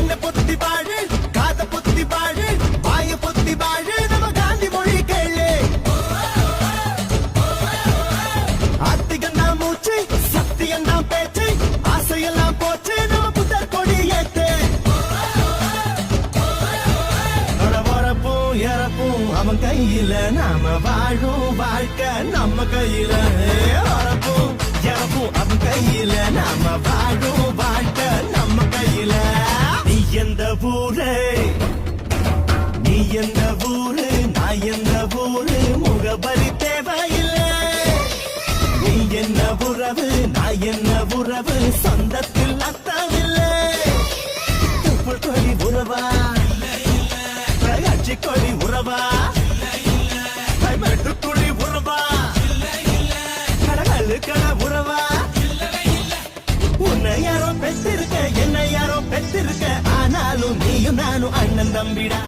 கண்ண பொத்தி வாழு காத பொத்தி வாழு வாய பொத்தி வாழு நம்ம காந்தி மொழி கேளு ஆத்திகம் தான் மூச்சு சத்தியம் தான் பேச்சு ஆசையெல்லாம் போச்சு நம்ம புத்தர் கொடி ஏத்து வரப்பும் இறப்பும் அவன் கையில நாம வாழும் வாழ்க்கை நம்ம கையில வரப்பும் இறப்பும் அவன் கையில நாம வாழும் வாழ்க்கை நம்ம கையில நீ எந்த ஊரு நீ எந்த ஊரு நான் எந்த ஊரு முகபரி தேவையில்லை நீ என்ன உறவு நான் என்ன உறவு சொந்தத்தில் அர்த்தமில்லை துப்புள் கொடி உறவா அச்சி கொடி உறவா மெட்டுக்குழி உறவா கடல் கட உறவா உன்னை யாரோ பெற்றிருக்க என்னை யாரோ பெற்றிருக்க ஆனாலும் நீயும் நானும் அண்ணன் தம்பிடா